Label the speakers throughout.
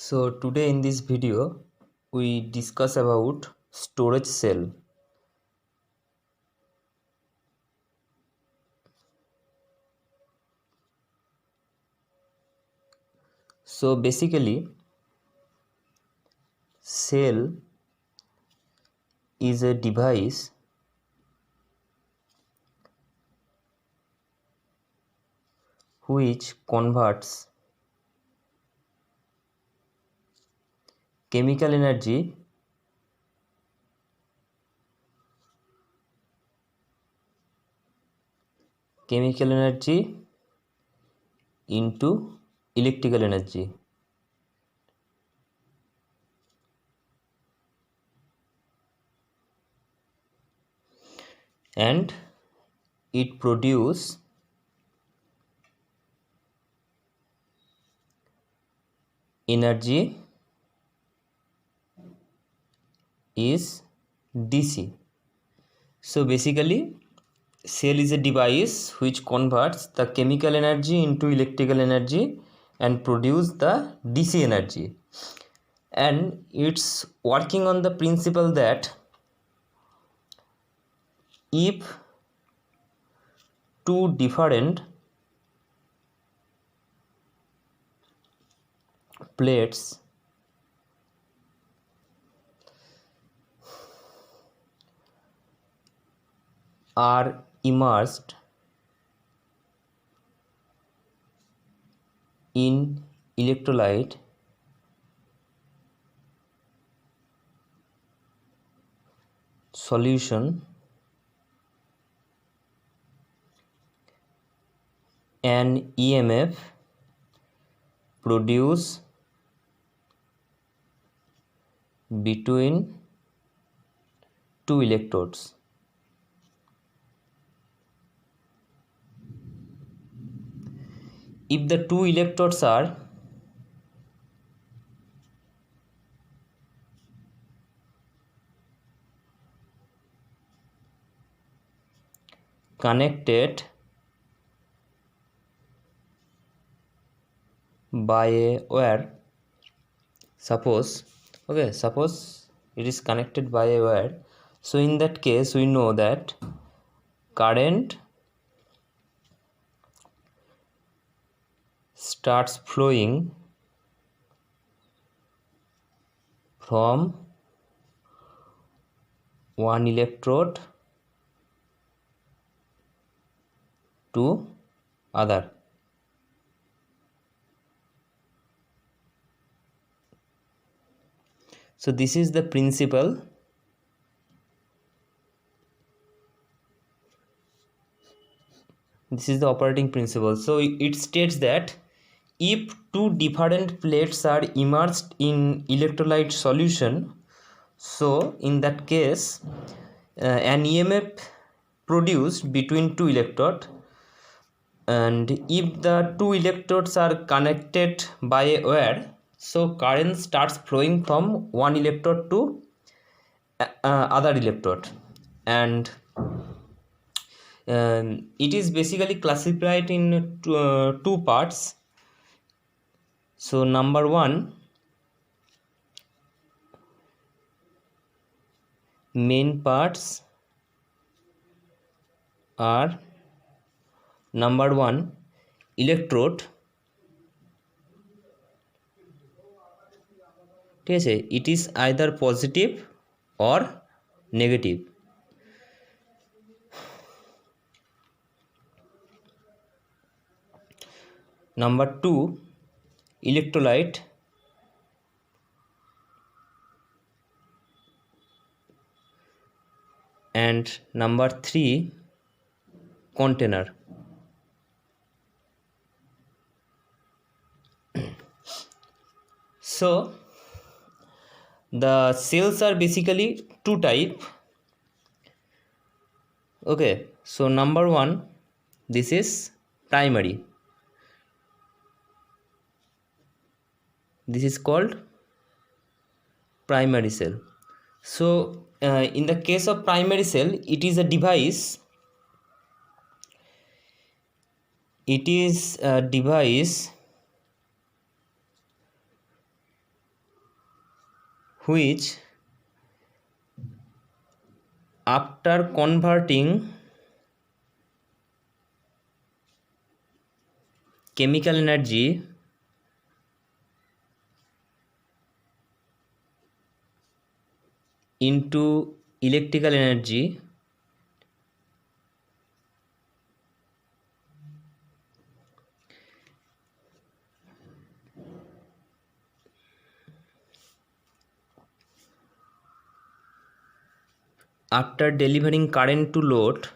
Speaker 1: So today in this video we discuss about storage cell. So basically cell is a device which converts chemical energy into electrical energy, and it produce energy is DC. So basically cell is a device which converts the chemical energy into electrical energy and produce the DC energy, and it's working on the principle that if two different plates are immersed in electrolyte solution, an EMF produce between two electrodes. If the two electrodes are connected by a wire, suppose it is connected by a wire, so in that case we know that current starts flowing from one electrode to other. So this is the principle. This is the operating principle. So it states that if two different plates are immersed in electrolyte solution, so in that case an EMF produced between two electrodes, and if the two electrodes are connected by a wire, so current starts flowing from one electrode to other electrode, and it is basically classified in two parts. So number one, main parts are number one, electrode, ঠিক আছে, it is either positive or negative. Number two, electrolyte, and number three, container. So the cells are basically two type. Okay, so number one, this is primary, this is called primary cell. So in the case of primary cell, it is a device, which after converting chemical energy into electrical energy after delivering current to load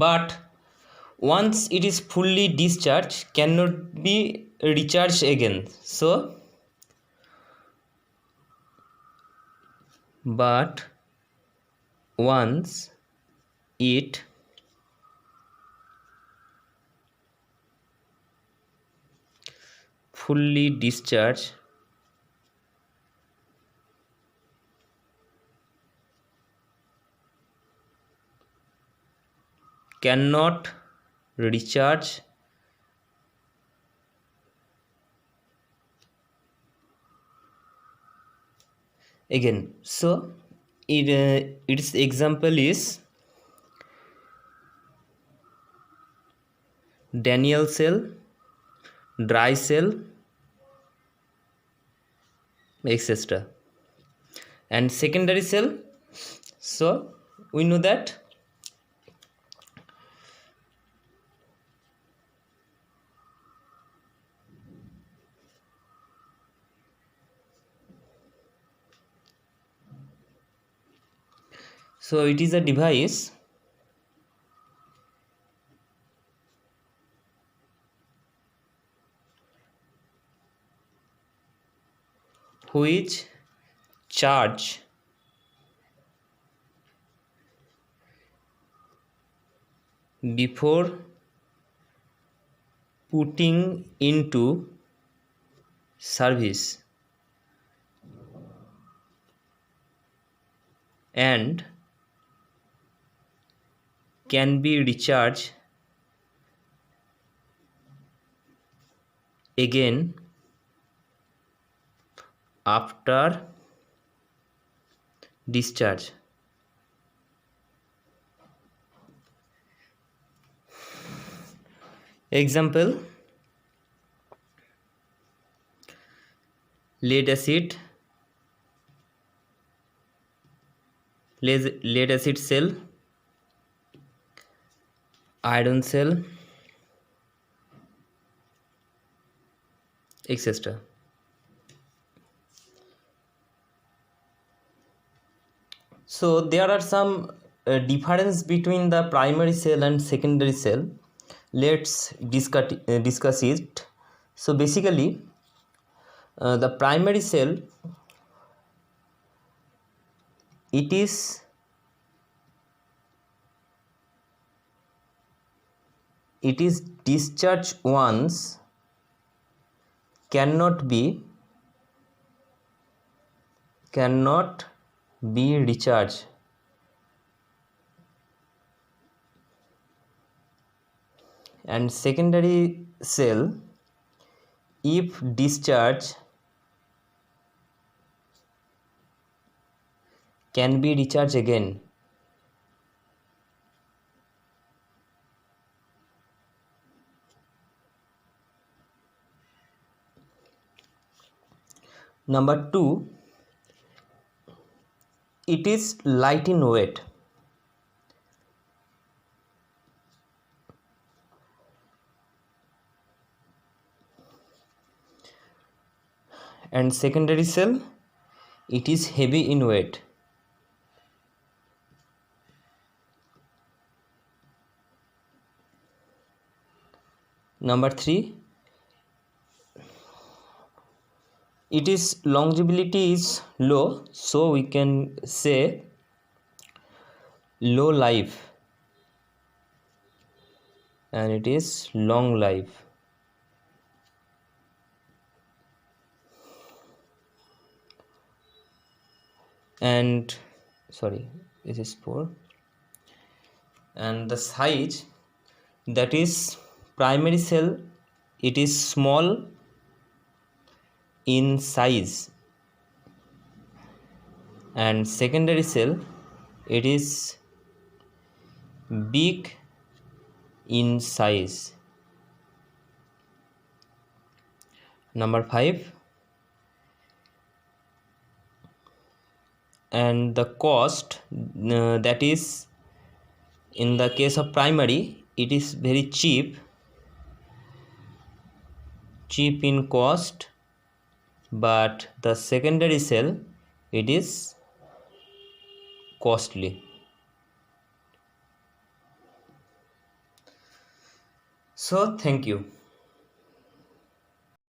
Speaker 1: but once it is fully discharged cannot be recharged again. So but once it fully discharged cannot recharge again. So its example is Daniell cell, dry cell, etc. And secondary cell, so we know that so it is a device which charge before putting into service and can be recharged again after discharge. Example: lead acid, lead acid cell, iron cell, etc. So there are some difference between the primary cell and secondary cell. Let's discuss it. So basically the primary cell, it is discharged once, cannot be recharged. And secondary cell, if discharged, can be recharged again. Number 2, it is light in weight. And secondary cell, it is heavy in weight. Number 3, it is longevity is low, so we can say low life, and it is long life. And sorry, this is 4. And the size, that is primary cell, it is small in size, and secondary cell, it is big in size. Number 5, and the cost, that is, in the case of primary, it is very cheap in cost, but the secondary cell, it is costly. So thank you.